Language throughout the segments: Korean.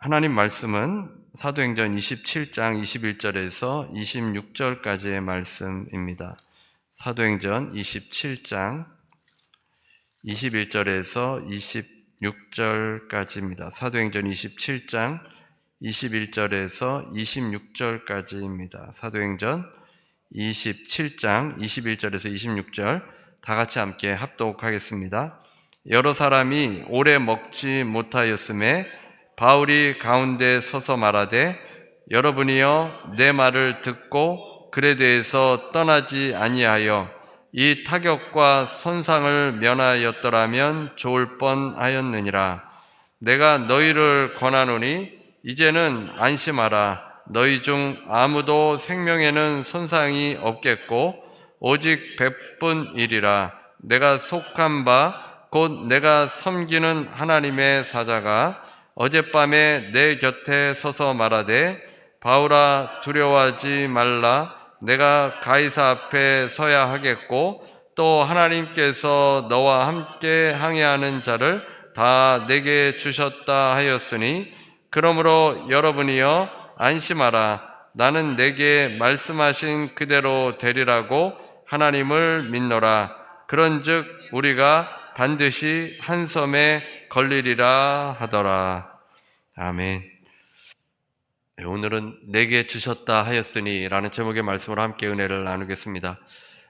하나님 말씀은 사도행전 27장 21절에서 26절까지의 말씀입니다. 사도행전 27장 21절에서 26절까지입니다. 사도행전 27장 21절에서 26절까지입니다. 사도행전 27장 21절에서 26절 다 같이 함께 합독하겠습니다. 여러 사람이 오래 먹지 못하였음에 바울이 가운데 서서 말하되 여러분이여 내 말을 듣고 글에 대해서 떠나지 아니하여 이 타격과 손상을 면하였더라면 좋을 뻔하였느니라. 내가 너희를 권하노니 이제는 안심하라. 너희 중 아무도 생명에는 손상이 없겠고 오직 백분이리라. 내가 속한 바 곧 내가 섬기는 하나님의 사자가 어젯밤에 내 곁에 서서 말하되 바울아 두려워하지 말라. 내가 가이사 앞에 서야 하겠고 또 하나님께서 너와 함께 항해하는 자를 다 내게 주셨다 하였으니 그러므로 여러분이여 안심하라. 나는 내게 말씀하신 그대로 되리라고 하나님을 믿노라. 그런즉 우리가 반드시 한 섬에 걸리리라 하더라. 아멘. 오늘은 내게 주셨다 하였으니 라는 제목의 말씀으로 함께 은혜를 나누겠습니다.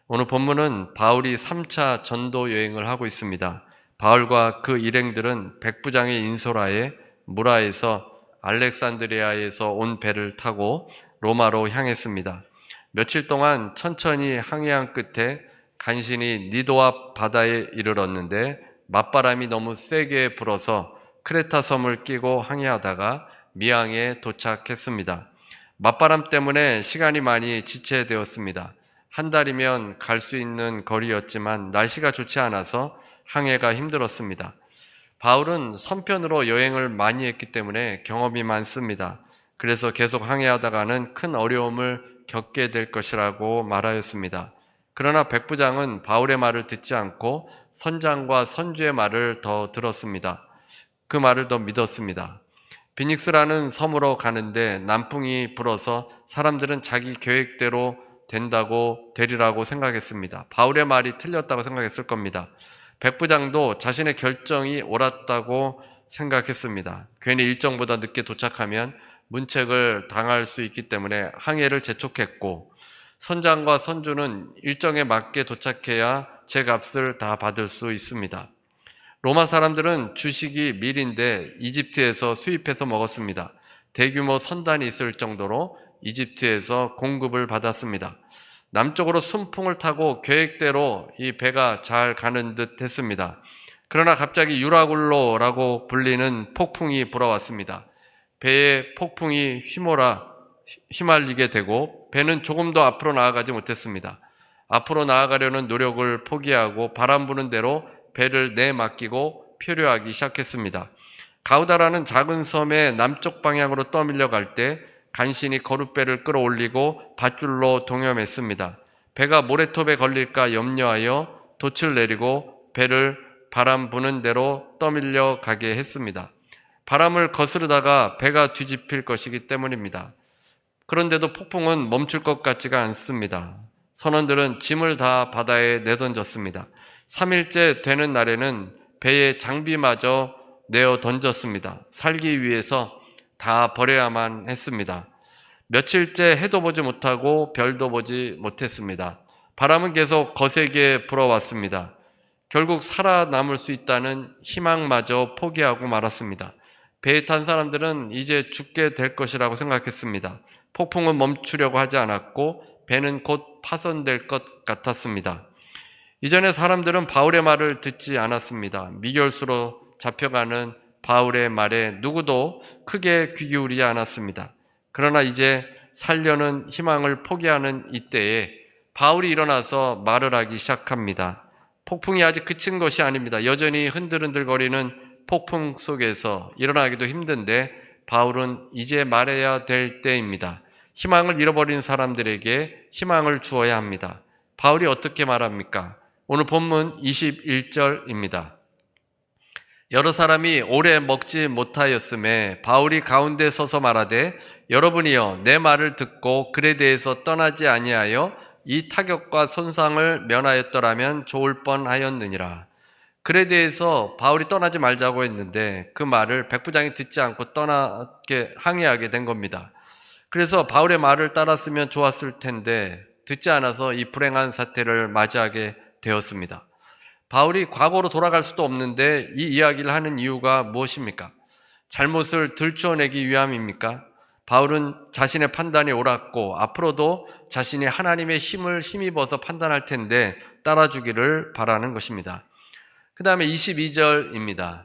오늘 본문은 바울이 3차 전도 여행을 하고 있습니다. 바울과 그 일행들은 백부장의 인솔하에 무라에서 알렉산드리아에서 온 배를 타고 로마로 향했습니다. 며칠 동안 천천히 항해한 끝에 간신히 니도 앞 바다에 이르렀는데 맞바람이 너무 세게 불어서 크레타 섬을 끼고 항해하다가 미항에 도착했습니다. 맞바람 때문에 시간이 많이 지체되었습니다. 한 달이면 갈 수 있는 거리였지만 날씨가 좋지 않아서 항해가 힘들었습니다. 바울은 선편으로 여행을 많이 했기 때문에 경험이 많습니다. 그래서 계속 항해하다가는 큰 어려움을 겪게 될 것이라고 말하였습니다. 그러나 백부장은 바울의 말을 듣지 않고 선장과 선주의 말을 더 들었습니다. 그 말을 더 믿었습니다. 비닉스라는 섬으로 가는데 남풍이 불어서 사람들은 자기 계획대로 되리라고 생각했습니다. 바울의 말이 틀렸다고 생각했을 겁니다. 백부장도 자신의 결정이 옳았다고 생각했습니다. 괜히 일정보다 늦게 도착하면 문책을 당할 수 있기 때문에 항해를 재촉했고 선장과 선주는 일정에 맞게 도착해야 제 값을 다 받을 수 있습니다. 로마 사람들은 주식이 밀인데 이집트에서 수입해서 먹었습니다. 대규모 선단이 있을 정도로 이집트에서 공급을 받았습니다. 남쪽으로 순풍을 타고 계획대로 이 배가 잘 가는 듯 했습니다. 그러나 갑자기 유라굴로라고 불리는 폭풍이 불어왔습니다. 배에 폭풍이 휘말리게 되고 배는 조금도 앞으로 나아가지 못했습니다. 앞으로 나아가려는 노력을 포기하고 바람 부는 대로 배를 내맡기고 표류하기 시작했습니다. 가우다라는 작은 섬의 남쪽 방향으로 떠밀려 갈 때 간신히 거룻배를 끌어올리고 밧줄로 동여맸습니다. 배가 모래톱에 걸릴까 염려하여 돛을 내리고 배를 바람 부는 대로 떠밀려 가게 했습니다. 바람을 거스르다가 배가 뒤집힐 것이기 때문입니다. 그런데도 폭풍은 멈출 것 같지가 않습니다. 선원들은 짐을 다 바다에 내던졌습니다. 3일째 되는 날에는 배의 장비마저 내어 던졌습니다. 살기 위해서 다 버려야만 했습니다. 며칠째 해도 보지 못하고 별도 보지 못했습니다. 바람은 계속 거세게 불어왔습니다. 결국 살아남을 수 있다는 희망마저 포기하고 말았습니다. 배에 탄 사람들은 이제 죽게 될 것이라고 생각했습니다. 폭풍은 멈추려고 하지 않았고 배는 곧 파손될 것 같았습니다. 이전에 사람들은 바울의 말을 듣지 않았습니다. 미결수로 잡혀가는 바울의 말에 누구도 크게 귀 기울이지 않았습니다. 그러나 이제 살려는 희망을 포기하는 이때에 바울이 일어나서 말을 하기 시작합니다. 폭풍이 아직 그친 것이 아닙니다. 여전히 흔들흔들거리는 폭풍 속에서 일어나기도 힘든데 바울은 이제 말해야 될 때입니다. 희망을 잃어버린 사람들에게 희망을 주어야 합니다. 바울이 어떻게 말합니까? 오늘 본문 21절입니다. 여러 사람이 오래 먹지 못하였음에 바울이 가운데 서서 말하되 여러분이여 내 말을 듣고 글에 대해서 떠나지 아니하여 이 타격과 손상을 면하였더라면 좋을 뻔하였느니라. 글에 대해서 바울이 떠나지 말자고 했는데 그 말을 백부장이 듣지 않고 떠나게 항의하게 된 겁니다. 그래서 바울의 말을 따랐으면 좋았을 텐데 듣지 않아서 이 불행한 사태를 맞이하게 되었습니다. 바울이 과거로 돌아갈 수도 없는데 이 이야기를 하는 이유가 무엇입니까? 잘못을 들추어내기 위함입니까? 바울은 자신의 판단이 옳았고 앞으로도 자신이 하나님의 힘을 힘입어서 판단할 텐데 따라주기를 바라는 것입니다. 그 다음에 22절입니다.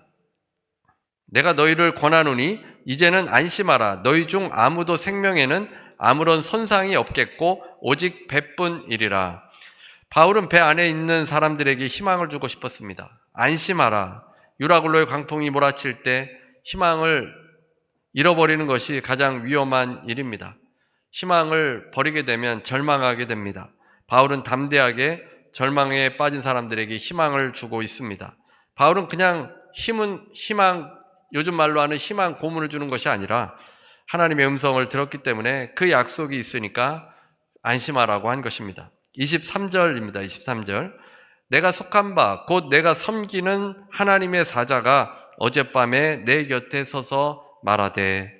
내가 너희를 권하노니 이제는 안심하라. 너희 중 아무도 생명에는 아무런 손상이 없겠고 오직 배뿐이리라. 바울은 배 안에 있는 사람들에게 희망을 주고 싶었습니다. 안심하라. 유라굴로의 광풍이 몰아칠 때 희망을 잃어버리는 것이 가장 위험한 일입니다. 희망을 버리게 되면 절망하게 됩니다. 바울은 담대하게 절망에 빠진 사람들에게 희망을 주고 있습니다. 바울은 그냥 희망, 요즘 말로 하는 희망 고문을 주는 것이 아니라 하나님의 음성을 들었기 때문에 그 약속이 있으니까 안심하라고 한 것입니다. 23절입니다. 23절. 내가 속한 바 곧 내가 섬기는 하나님의 사자가 어젯밤에 내 곁에 서서 말하되.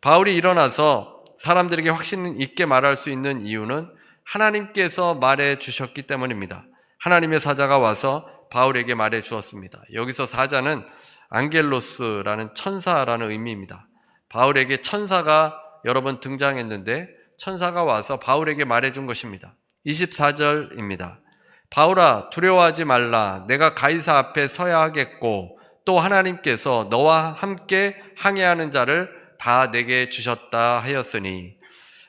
바울이 일어나서 사람들에게 확신 있게 말할 수 있는 이유는 하나님께서 말해 주셨기 때문입니다. 하나님의 사자가 와서 바울에게 말해 주었습니다. 여기서 사자는 앙겔로스라는 천사라는 의미입니다. 바울에게 천사가 여러 번 등장했는데 천사가 와서 바울에게 말해 준 것입니다. 24절입니다. 바울아 두려워하지 말라. 내가 가이사 앞에 서야 하겠고 또 하나님께서 너와 함께 항해하는 자를 다 내게 주셨다 하였으니.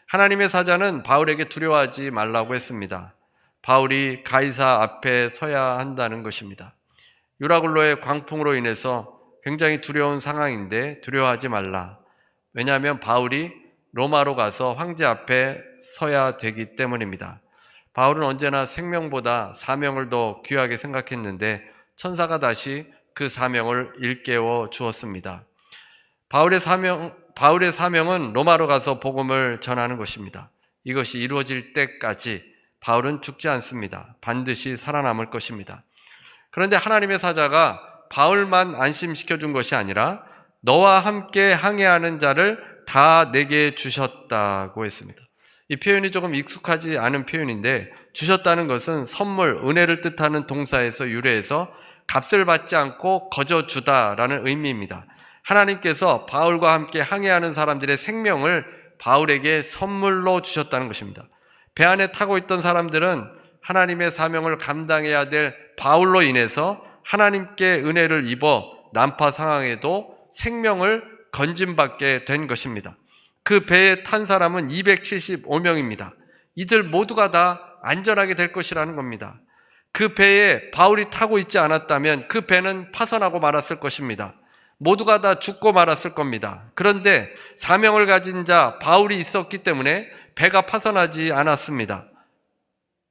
하나님의 사자는 바울에게 두려워하지 말라고 했습니다. 바울이 가이사 앞에 서야 한다는 것입니다. 유라굴로의 광풍으로 인해서 굉장히 두려운 상황인데 두려워하지 말라. 왜냐하면 바울이 로마로 가서 황제 앞에 서야 되기 때문입니다. 바울은 언제나 생명보다 사명을 더 귀하게 생각했는데 천사가 다시 그 사명을 일깨워 주었습니다. 바울의 사명은 로마로 가서 복음을 전하는 것입니다. 이것이 이루어질 때까지 바울은 죽지 않습니다. 반드시 살아남을 것입니다. 그런데 하나님의 사자가 바울만 안심시켜 준 것이 아니라 너와 함께 항해하는 자를 다 내게 주셨다고 했습니다. 이 표현이 조금 익숙하지 않은 표현인데 주셨다는 것은 선물, 은혜를 뜻하는 동사에서 유래해서 값을 받지 않고 거저 주다라는 의미입니다. 하나님께서 바울과 함께 항해하는 사람들의 생명을 바울에게 선물로 주셨다는 것입니다. 배 안에 타고 있던 사람들은 하나님의 사명을 감당해야 될 바울로 인해서 하나님께 은혜를 입어 난파 상황에도 생명을 건진받게 된 것입니다. 그 배에 탄 사람은 275명입니다. 이들 모두가 다 안전하게 될 것이라는 겁니다. 그 배에 바울이 타고 있지 않았다면 그 배는 파손하고 말았을 것입니다. 모두가 다 죽고 말았을 겁니다. 그런데 사명을 가진 자 바울이 있었기 때문에 배가 파손하지 않았습니다.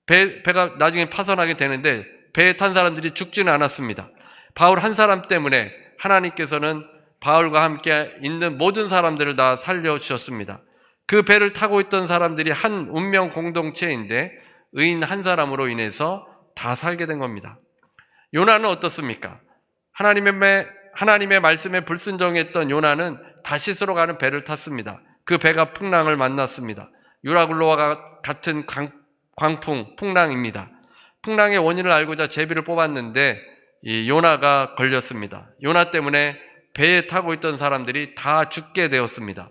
배가 나중에 파손하게 되는데 배에 탄 사람들이 죽지는 않았습니다. 바울 한 사람 때문에 하나님께서는 바울과 함께 있는 모든 사람들을 다 살려주셨습니다. 그 배를 타고 있던 사람들이 한 운명 공동체인데 의인 한 사람으로 인해서 다 살게 된 겁니다. 요나는 어떻습니까? 하나님의 말씀에 불순종했던 요나는 다시스로 가는 배를 탔습니다. 그 배가 풍랑을 만났습니다. 유라굴로와 같은 광풍, 풍랑입니다. 풍랑의 원인을 알고자 제비를 뽑았는데 이 요나가 걸렸습니다. 요나 때문에 배에 타고 있던 사람들이 다 죽게 되었습니다.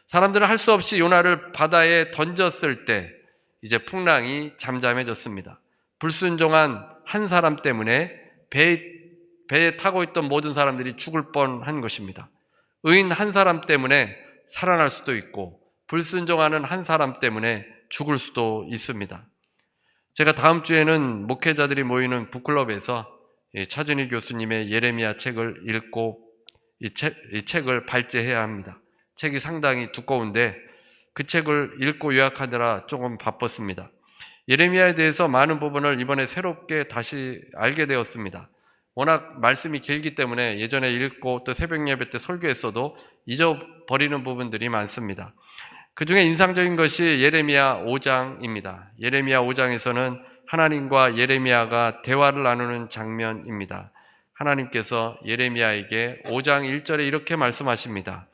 사람들은 할 수 없이 요나를 바다에 던졌을 때 이제 풍랑이 잠잠해졌습니다. 불순종한 한 사람 때문에 배에 타고 있던 모든 사람들이 죽을 뻔한 것입니다. 의인 한 사람 때문에 살아날 수도 있고 불순종하는 한 사람 때문에 죽을 수도 있습니다. 제가 다음 주에는 목회자들이 모이는 북클럽에서 차준희 교수님의 예레미야 책을 읽고 이 책을 발제해야 합니다. 책이 상당히 두꺼운데 그 책을 읽고 요약하느라 조금 바빴습니다. 예레미야에 대해서 많은 부분을 이번에 새롭게 다시 알게 되었습니다. 워낙 말씀이 길기 때문에 예전에 읽고 또 새벽 예배 때 설교했어도 잊어버리는 부분들이 많습니다. 그 중에 인상적인 것이 예레미야 5장입니다. 예레미야 5장에서는 하나님과 예레미야가 대화를 나누는 장면입니다. 하나님께서 예레미야에게 5장 1절에 이렇게 말씀하십니다.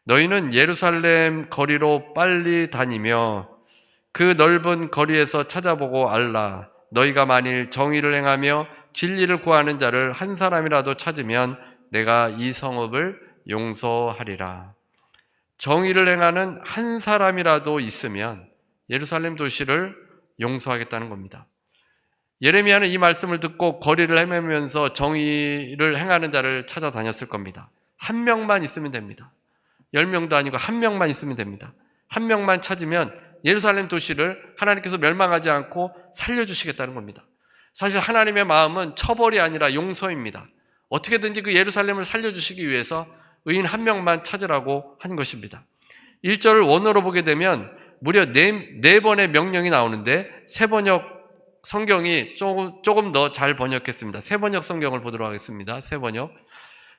너희는 예루살렘 거리로 빨리 다니며 그 넓은 거리에서 찾아보고 알라. 너희가 만일 정의를 행하며 진리를 구하는 자를 한 사람이라도 찾으면 내가 이 성읍을 용서하리라. 정의를 행하는 한 사람이라도 있으면 예루살렘 도시를 용서하겠다는 겁니다. 예레미야는 이 말씀을 듣고 거리를 헤매면서 정의를 행하는 자를 찾아다녔을 겁니다. 한 명만 있으면 됩니다. 10명도 아니고 한 명만 있으면 됩니다. 한 명만 찾으면 예루살렘 도시를 하나님께서 멸망하지 않고 살려주시겠다는 겁니다. 사실 하나님의 마음은 처벌이 아니라 용서입니다. 어떻게든지 그 예루살렘을 살려주시기 위해서 의인 한 명만 찾으라고 한 것입니다. 1절을 원어로 보게 되면 무려 네 번의 명령이 나오는데 세번역 성경이 조금 더 잘 번역했습니다. 세번역 성경을 보도록 하겠습니다. 세번역.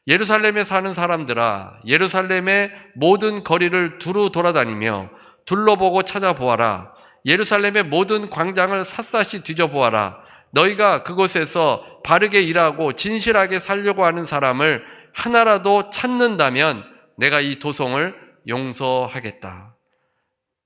예루살렘에 사는 사람들아, 예루살렘의 모든 거리를 두루 돌아다니며 둘러보고 찾아보아라. 예루살렘의 모든 광장을 샅샅이 뒤져보아라. 너희가 그곳에서 바르게 일하고 진실하게 살려고 하는 사람을 하나라도 찾는다면 내가 이 도성을 용서하겠다.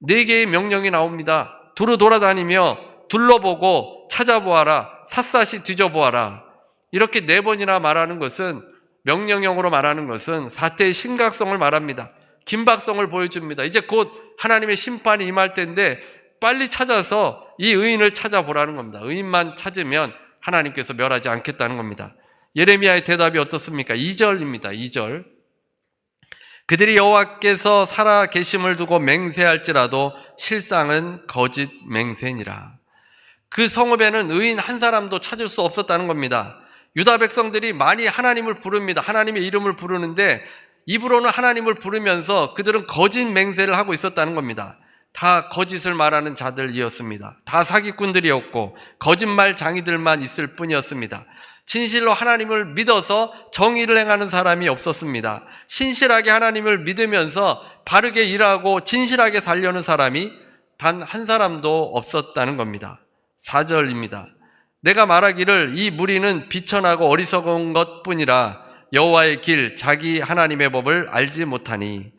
4개의 명령이 나옵니다. 두루 돌아다니며 둘러보고 찾아보아라. 샅샅이 뒤져보아라. 이렇게 4번이나 말하는 것은, 명령형으로 말하는 것은 사태의 심각성을 말합니다. 긴박성을 보여줍니다. 이제 곧 하나님의 심판이 임할 때인데 빨리 찾아서 이 의인을 찾아보라는 겁니다. 의인만 찾으면 하나님께서 멸하지 않겠다는 겁니다. 예레미야의 대답이 어떻습니까? 2절입니다. 2절. 그들이 여호와께서 살아 계심을 두고 맹세할지라도 실상은 거짓 맹세니라. 그 성읍에는 의인 한 사람도 찾을 수 없었다는 겁니다. 유다 백성들이 많이 하나님을 부릅니다. 하나님의 이름을 부르는데 입으로는 하나님을 부르면서 그들은 거짓 맹세를 하고 있었다는 겁니다. 다 거짓을 말하는 자들이었습니다. 다 사기꾼들이었고 거짓말 장이들만 있을 뿐이었습니다. 진실로 하나님을 믿어서 정의를 행하는 사람이 없었습니다. 신실하게 하나님을 믿으면서 바르게 일하고 진실하게 살려는 사람이 단 한 사람도 없었다는 겁니다. 4절입니다. 내가 말하기를 이 무리는 비천하고 어리석은 것뿐이라 여호와의 길 자기 하나님의 법을 알지 못하니.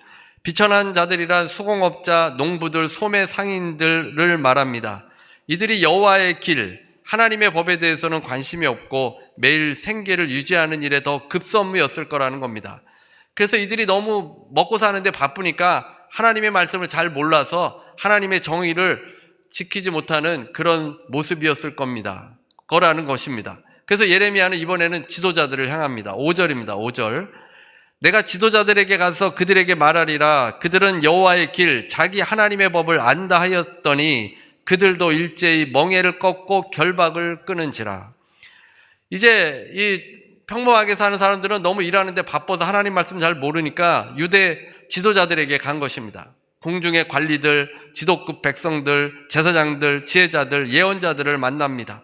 비천한 자들이란 수공업자, 농부들, 소매 상인들을 말합니다. 이들이 여호와의 길, 하나님의 법에 대해서는 관심이 없고 매일 생계를 유지하는 일에 더 급선무였을 거라는 겁니다. 그래서 이들이 너무 먹고 사는데 바쁘니까 하나님의 말씀을 잘 몰라서 하나님의 정의를 지키지 못하는 그런 모습이었을 거라는 것입니다. 그래서 예레미야는 이번에는 지도자들을 향합니다. 5절입니다. 5절. 내가 지도자들에게 가서 그들에게 말하리라. 그들은 여호와의 길, 자기 하나님의 법을 안다 하였더니 그들도 일제히 멍에를 꺾고 결박을 끊은지라. 이제 이 평범하게 사는 사람들은 너무 일하는데 바빠서 하나님 말씀 잘 모르니까 유대 지도자들에게 간 것입니다. 공중의 관리들, 지도급 백성들, 제사장들, 지혜자들, 예언자들을 만납니다.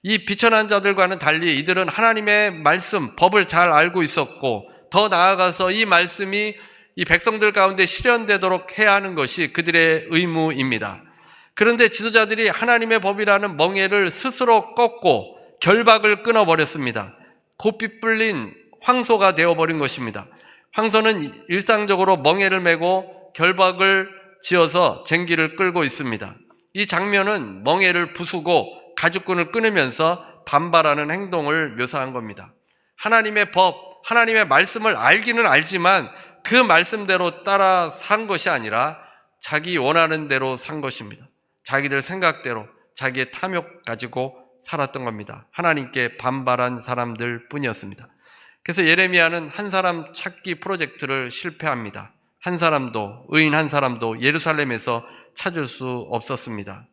이 비천한 자들과는 달리 이들은 하나님의 말씀, 법을 잘 알고 있었고 더 나아가서 이 말씀이 이 백성들 가운데 실현되도록 해야 하는 것이 그들의 의무입니다. 그런데 지도자들이 하나님의 법이라는 멍에를 스스로 꺾고 결박을 끊어버렸습니다. 고삐 뿔린 황소가 되어버린 것입니다. 황소는 일상적으로 멍에를 메고 결박을 지어서 쟁기를 끌고 있습니다. 이 장면은 멍에를 부수고 가죽끈을 끊으면서 반발하는 행동을 묘사한 겁니다. 하나님의 법, 하나님의 말씀을 알기는 알지만 그 말씀대로 따라 산 것이 아니라 자기 원하는 대로 산 것입니다. 자기들 생각대로 자기의 탐욕 가지고 살았던 겁니다. 하나님께 반발한 사람들 뿐이었습니다. 그래서 예레미야는 한 사람 찾기 프로젝트를 실패합니다. 한 사람도, 의인 한 사람도 예루살렘에서 찾을 수 없었습니다.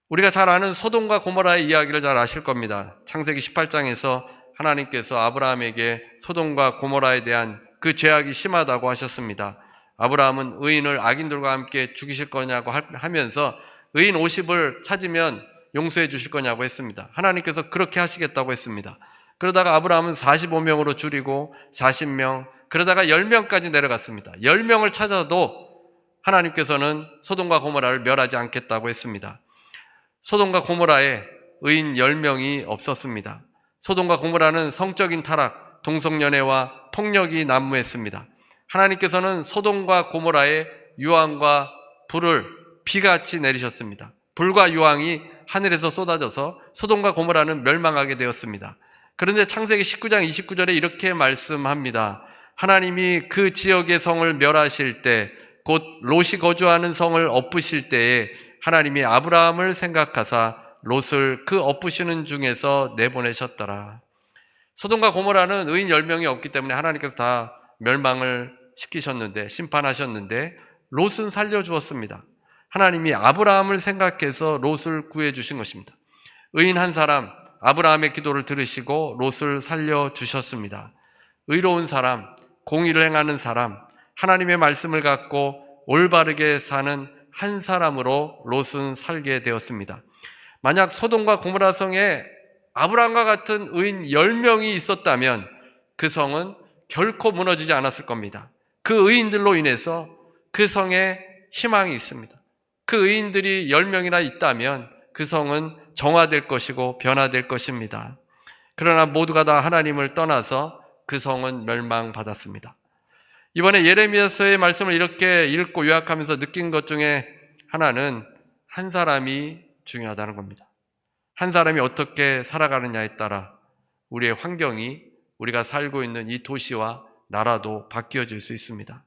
우리가 잘 아는 소돔과 고모라의 이야기를 잘 아실 겁니다. 창세기 18장에서 하나님께서 아브라함에게 소돔과 고모라에 대한 그 죄악이 심하다고 하셨습니다. 아브라함은 의인을 악인들과 함께 죽이실 거냐고 하면서 의인 50을 찾으면 용서해 주실 거냐고 했습니다. 하나님께서 그렇게 하시겠다고 했습니다. 그러다가 아브라함은 45명으로 줄이고 40명, 그러다가 10명까지 내려갔습니다. 10명을 찾아도 하나님께서는 소돔과 고모라를 멸하지 않겠다고 했습니다. 소돔과 고모라에 의인 10명이 없었습니다. 소돔과 고모라는 성적인 타락, 동성연애와 폭력이 난무했습니다. 하나님께서는 소돔과 고모라에 유황과 불을 비같이 내리셨습니다. 불과 유황이 하늘에서 쏟아져서 소돔과 고모라는 멸망하게 되었습니다. 그런데 창세기 19장 29절에 이렇게 말씀합니다. 하나님이 그 지역의 성을 멸하실 때, 곧 롯이 거주하는 성을 엎으실 때에 하나님이 아브라함을 생각하사 롯을 그 엎으시는 중에서 내보내셨더라. 소돔과 고모라는 의인 10명이 없기 때문에 하나님께서 다 멸망을 시키셨는데, 심판하셨는데 롯은 살려주었습니다. 하나님이 아브라함을 생각해서 롯을 구해주신 것입니다. 의인 한 사람, 아브라함의 기도를 들으시고 롯을 살려주셨습니다. 의로운 사람, 공의를 행하는 사람, 하나님의 말씀을 갖고 올바르게 사는 한 사람으로 롯은 살게 되었습니다. 만약 소돔과 고모라 성에 아브라함과 같은 의인 10명이 있었다면 그 성은 결코 무너지지 않았을 겁니다. 그 의인들로 인해서 그 성에 희망이 있습니다. 그 의인들이 10명이나 있다면 그 성은 정화될 것이고 변화될 것입니다. 그러나 모두가 다 하나님을 떠나서 그 성은 멸망받았습니다. 이번에 예레미야서의 말씀을 이렇게 읽고 요약하면서 느낀 것 중에 하나는 한 사람이 중요하다는 겁니다. 한 사람이 어떻게 살아가느냐에 따라 우리의 환경이, 우리가 살고 있는 이 도시와 나라도 바뀌어질 수 있습니다.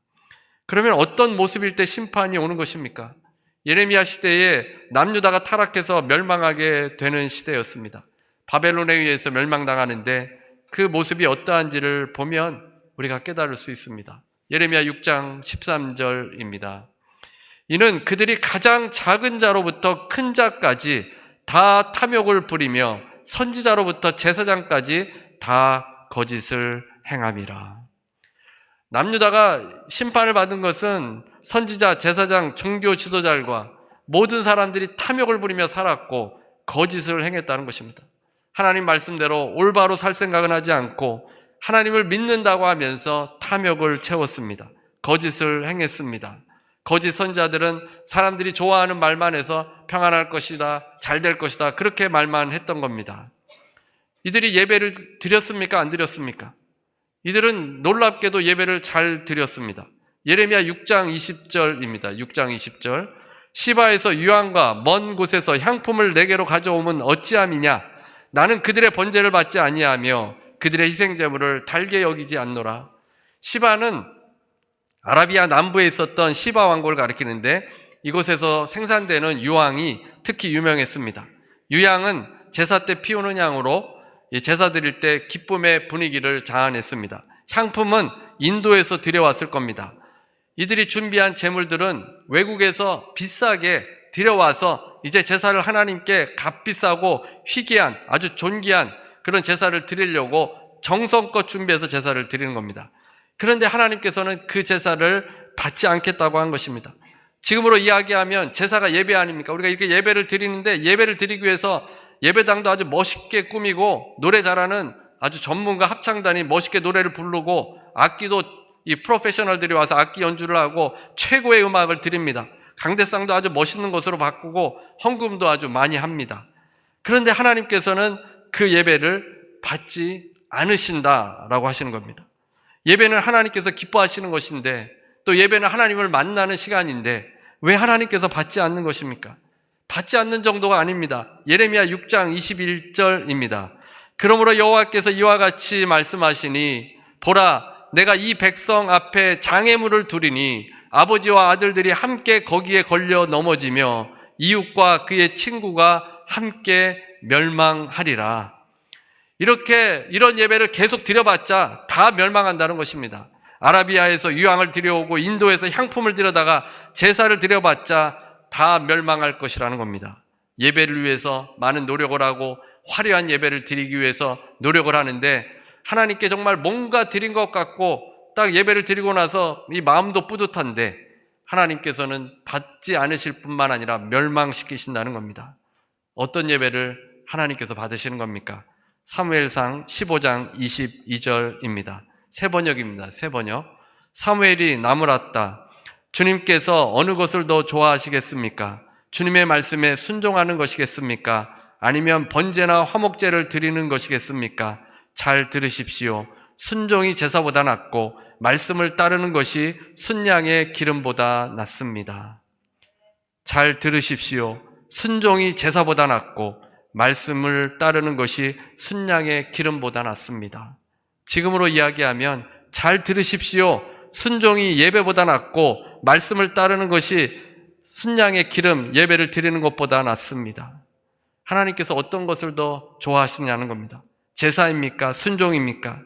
그러면 어떤 모습일 때 심판이 오는 것입니까? 예레미야 시대에 남유다가 타락해서 멸망하게 되는 시대였습니다. 바벨론에 의해서 멸망당하는데 그 모습이 어떠한지를 보면 우리가 깨달을 수 있습니다. 예레미야 6장 13절입니다. 이는 그들이 가장 작은 자로부터 큰 자까지 다 탐욕을 부리며 선지자로부터 제사장까지 다 거짓을 행함이라. 남유다가 심판을 받은 것은 선지자, 제사장, 종교 지도자들과 모든 사람들이 탐욕을 부리며 살았고 거짓을 행했다는 것입니다. 하나님 말씀대로 올바로 살 생각은 하지 않고 하나님을 믿는다고 하면서 탐욕을 채웠습니다. 거짓을 행했습니다. 거짓 선지자들은 사람들이 좋아하는 말만 해서 평안할 것이다, 잘 될 것이다, 그렇게 말만 했던 겁니다. 이들이 예배를 드렸습니까? 안 드렸습니까? 이들은 놀랍게도 예배를 잘 드렸습니다. 예레미야 6장 20절입니다. 6장 20절. 시바에서 유황과 먼 곳에서 향품을 내게로 가져오면 어찌함이냐? 나는 그들의 번제를 받지 아니하며 그들의 희생제물을 달게 여기지 않노라. 시바는 아라비아 남부에 있었던 시바 왕국을 가리키는데 이곳에서 생산되는 유황이 특히 유명했습니다. 유향은 제사 때 피우는 향으로 제사 드릴 때 기쁨의 분위기를 자아냈습니다. 향품은 인도에서 들여왔을 겁니다. 이들이 준비한 제물들은 외국에서 비싸게 들여와서 이제 제사를 하나님께 값비싸고 희귀한, 아주 존귀한 그런 제사를 드리려고 정성껏 준비해서 제사를 드리는 겁니다. 그런데 하나님께서는 그 제사를 받지 않겠다고 한 것입니다. 지금으로 이야기하면 제사가 예배 아닙니까? 우리가 이렇게 예배를 드리는데 예배를 드리기 위해서 예배당도 아주 멋있게 꾸미고 노래 잘하는 아주 전문가 합창단이 멋있게 노래를 부르고 악기도 이 프로페셔널들이 와서 악기 연주를 하고 최고의 음악을 드립니다. 강대상도 아주 멋있는 것으로 바꾸고 헌금도 아주 많이 합니다. 그런데 하나님께서는 그 예배를 받지 않으신다라고 하시는 겁니다. 예배는 하나님께서 기뻐하시는 것인데 또 예배는 하나님을 만나는 시간인데 왜 하나님께서 받지 않는 것입니까? 받지 않는 정도가 아닙니다. 예레미야 6장 21절입니다. 그러므로 여호와께서 이와 같이 말씀하시니 보라 내가 이 백성 앞에 장애물을 두리니 아버지와 아들들이 함께 거기에 걸려 넘어지며 이웃과 그의 친구가 함께 멸망하리라. 이런 예배를 계속 드려봤자 다 멸망한다는 것입니다. 아라비아에서 유황을 들여오고 인도에서 향품을 들여다가 제사를 드려봤자 다 멸망할 것이라는 겁니다. 예배를 위해서 많은 노력을 하고 화려한 예배를 드리기 위해서 노력을 하는데 하나님께 정말 뭔가 드린 것 같고 딱 예배를 드리고 나서 이 마음도 뿌듯한데 하나님께서는 받지 않으실 뿐만 아니라 멸망시키신다는 겁니다. 어떤 예배를 하나님께서 받으시는 겁니까? 사무엘상 15장 22절입니다. 새 번역입니다. 새 번역. 사무엘이 나무랐다. 주님께서 어느 것을 더 좋아하시겠습니까? 주님의 말씀에 순종하는 것이겠습니까? 아니면 번제나 화목제를 드리는 것이겠습니까? 잘 들으십시오. 순종이 제사보다 낫고 말씀을 따르는 것이 순양의 기름보다 낫습니다. 잘 들으십시오. 순종이 제사보다 낫고 말씀을 따르는 것이 순양의 기름보다 낫습니다. 지금으로 이야기하면 잘 들으십시오. 순종이 예배보다 낫고 말씀을 따르는 것이 순양의 기름, 예배를 드리는 것보다 낫습니다. 하나님께서 어떤 것을 더 좋아하시냐는 겁니다. 제사입니까? 순종입니까?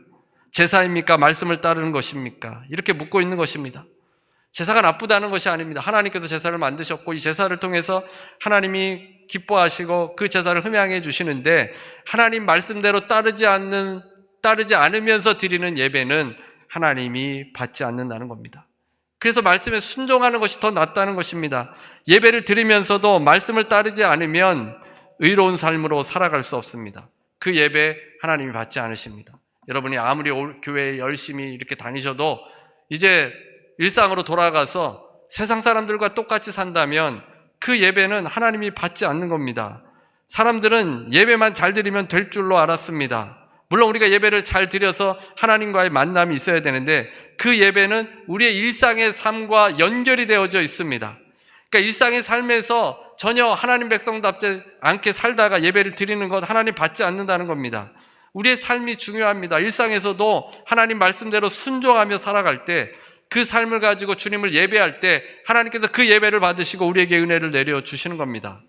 제사입니까? 말씀을 따르는 것입니까? 이렇게 묻고 있는 것입니다. 제사가 나쁘다는 것이 아닙니다. 하나님께서 제사를 만드셨고 이 제사를 통해서 하나님이 기뻐하시고 그 제사를 흠양해 주시는데 하나님 말씀대로 따르지 않으면서 드리는 예배는 하나님이 받지 않는다는 겁니다. 그래서 말씀에 순종하는 것이 더 낫다는 것입니다. 예배를 드리면서도 말씀을 따르지 않으면 의로운 삶으로 살아갈 수 없습니다. 그 예배 하나님이 받지 않으십니다. 여러분이 아무리 교회에 열심히 이렇게 다니셔도 이제 일상으로 돌아가서 세상 사람들과 똑같이 산다면 그 예배는 하나님이 받지 않는 겁니다. 사람들은 예배만 잘 드리면 될 줄로 알았습니다. 물론 우리가 예배를 잘 드려서 하나님과의 만남이 있어야 되는데 그 예배는 우리의 일상의 삶과 연결이 되어져 있습니다. 그러니까 일상의 삶에서 전혀 하나님 백성답지 않게 살다가 예배를 드리는 것 하나님 받지 않는다는 겁니다. 우리의 삶이 중요합니다. 일상에서도 하나님 말씀대로 순종하며 살아갈 때 그 삶을 가지고 주님을 예배할 때 하나님께서 그 예배를 받으시고 우리에게 은혜를 내려주시는 겁니다.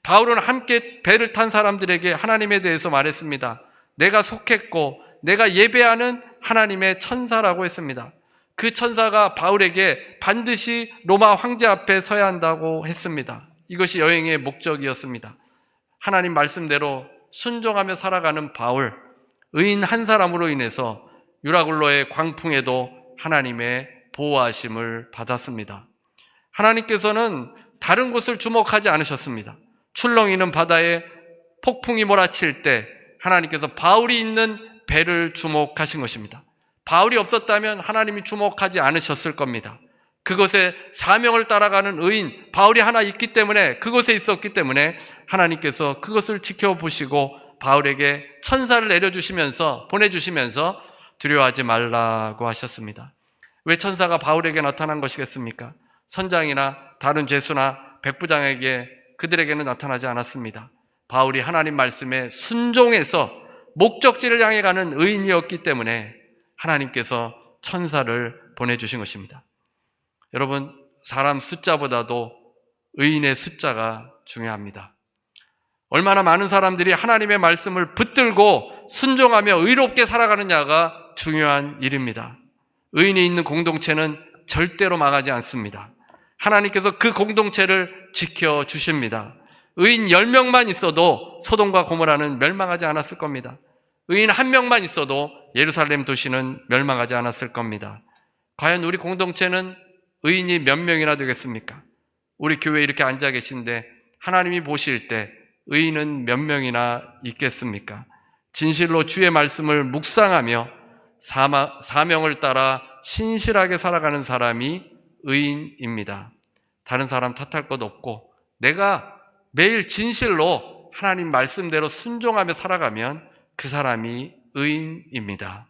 바울은 함께 배를 탄 사람들에게 하나님에 대해서 말했습니다. 내가 속했고 내가 예배하는 하나님의 천사라고 했습니다. 그 천사가 바울에게 반드시 로마 황제 앞에 서야 한다고 했습니다. 이것이 여행의 목적이었습니다. 하나님 말씀대로 순종하며 살아가는 바울, 의인 한 사람으로 인해서 유라굴로의 광풍에도 하나님의 보호하심을 받았습니다. 하나님께서는 다른 곳을 주목하지 않으셨습니다. 출렁이는 바다에 폭풍이 몰아칠 때 하나님께서 바울이 있는 배를 주목하신 것입니다. 바울이 없었다면 하나님이 주목하지 않으셨을 겁니다. 그곳에 사명을 따라가는 의인 바울이 하나 있기 때문에 그곳에 있었기 때문에 하나님께서 그것을 지켜보시고 바울에게 천사를 보내주시면서 두려워하지 말라고 하셨습니다. 왜 천사가 바울에게 나타난 것이겠습니까? 선장이나 다른 죄수나 백부장에게 그들에게는 나타나지 않았습니다. 바울이 하나님 말씀에 순종해서 목적지를 향해 가는 의인이었기 때문에 하나님께서 천사를 보내주신 것입니다. 여러분, 사람 숫자보다도 의인의 숫자가 중요합니다. 얼마나 많은 사람들이 하나님의 말씀을 붙들고 순종하며 의롭게 살아가느냐가 중요한 일입니다. 의인이 있는 공동체는 절대로 망하지 않습니다. 하나님께서 그 공동체를 지켜주십니다. 의인 10명만 있어도 소돔과 고모라는 멸망하지 않았을 겁니다. 의인 1명만 있어도 예루살렘 도시는 멸망하지 않았을 겁니다. 과연 우리 공동체는 의인이 몇 명이나 되겠습니까? 우리 교회에 이렇게 앉아 계신데 하나님이 보실 때 의인은 몇 명이나 있겠습니까? 진실로 주의 말씀을 묵상하며 사명을 따라 신실하게 살아가는 사람이 의인입니다. 다른 사람 탓할 것 없고 내가 매일 진실로 하나님 말씀대로 순종하며 살아가면 그 사람이 의인입니다.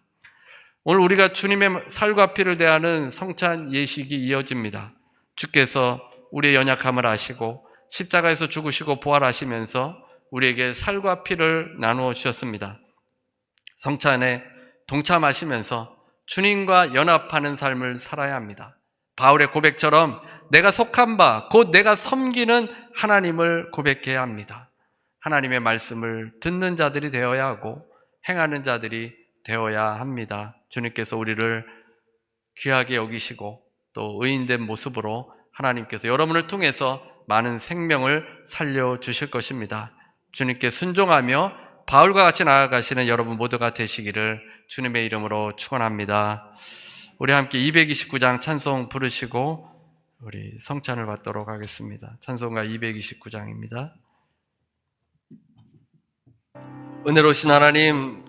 오늘 우리가 주님의 살과 피를 대하는 성찬 예식이 이어집니다. 주께서 우리의 연약함을 아시고 십자가에서 죽으시고 부활하시면서 우리에게 살과 피를 나누어 주셨습니다. 성찬에 동참하시면서 주님과 연합하는 삶을 살아야 합니다. 바울의 고백처럼 내가 속한 바, 곧 내가 섬기는 하나님을 고백해야 합니다. 하나님의 말씀을 듣는 자들이 되어야 하고 행하는 자들이 되어야 합니다. 주님께서 우리를 귀하게 여기시고 또 의인된 모습으로 하나님께서 여러분을 통해서 많은 생명을 살려주실 것입니다. 주님께 순종하며 바울과 같이 나아가시는 여러분 모두가 되시기를 주님의 이름으로 축원합니다. 우리 함께 229장 찬송 부르시고 우리 성찬을 받도록 하겠습니다. 찬송가 229장입니다. 은혜로우신 하나님,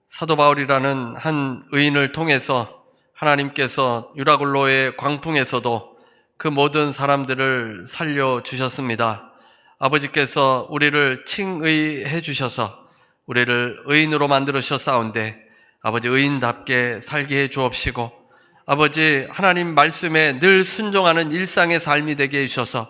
사도 바울이라는 한 의인을 통해서 하나님께서 유라굴로의 광풍에서도 그 모든 사람들을 살려주셨습니다. 아버지께서 우리를 칭의해 주셔서 우리를 의인으로 만들어 주셨사온데 아버지 의인답게 살게 해 주옵시고 아버지 하나님 말씀에 늘 순종하는 일상의 삶이 되게 해 주셔서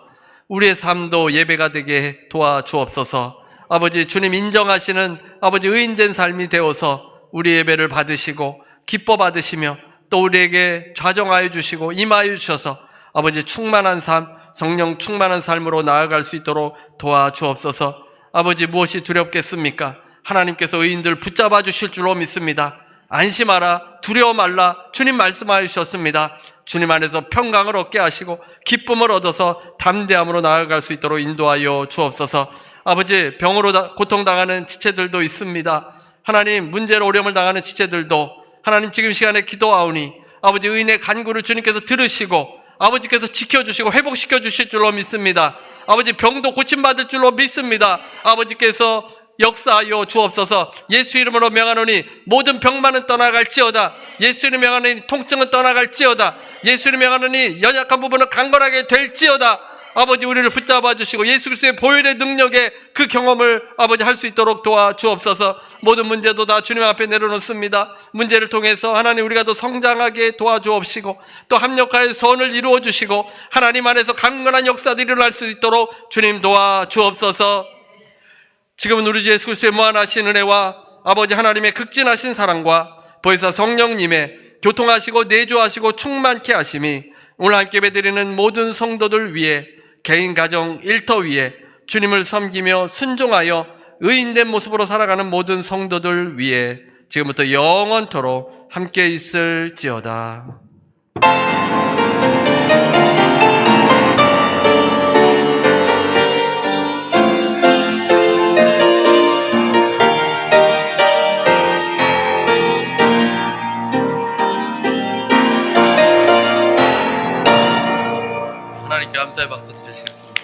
우리의 삶도 예배가 되게 도와주옵소서. 아버지 주님 인정하시는 아버지 의인된 삶이 되어서 우리 예배를 받으시고 기뻐 받으시며 또 우리에게 좌정하여 주시고 임하여 주셔서 아버지 충만한 삶, 성령 충만한 삶으로 나아갈 수 있도록 도와주옵소서. 아버지 무엇이 두렵겠습니까? 하나님께서 의인들 붙잡아 주실 줄로 믿습니다. 안심하라, 두려워 말라, 주님 말씀하여 주셨습니다. 주님 안에서 평강을 얻게 하시고 기쁨을 얻어서 담대함으로 나아갈 수 있도록 인도하여 주옵소서. 아버지 병으로 고통당하는 지체들도 있습니다. 하나님 문제로 어려움을 당하는 지체들도 하나님 지금 시간에 기도하오니 아버지 의인의 간구를 주님께서 들으시고 아버지께서 지켜주시고 회복시켜 주실 줄로 믿습니다. 아버지 병도 고침받을 줄로 믿습니다. 아버지께서 역사하여 주옵소서. 예수 이름으로 명하노니 모든 병만은 떠나갈지어다. 예수 이름 명하노니 통증은 떠나갈지어다. 예수 이름 명하노니 연약한 부분은 강건하게 될지어다. 아버지 우리를 붙잡아 주시고 예수 그리스도의 보혈의 능력에 그 경험을 아버지 할 수 있도록 도와주옵소서. 모든 문제도 다 주님 앞에 내려놓습니다. 문제를 통해서 하나님 우리가 더 성장하게 도와주옵시고 또 합력하여 선을 이루어 주시고 하나님 안에서 강건한 역사들이 일어날 수 있도록 주님 도와주옵소서. 지금은 우리 주 예수 그리스도의 무한하신 은혜와 아버지 하나님의 극진하신 사랑과 보혜사 성령님의 교통하시고 내주하시고 충만케 하심이 오늘 함께 예배드리는 모든 성도들 위해 개인 가정 일터 위에 주님을 섬기며 순종하여 의인된 모습으로 살아가는 모든 성도들 위해 지금부터 영원토록 함께 있을지어다. 하나님께 감사의 박수 드리시겠습니다.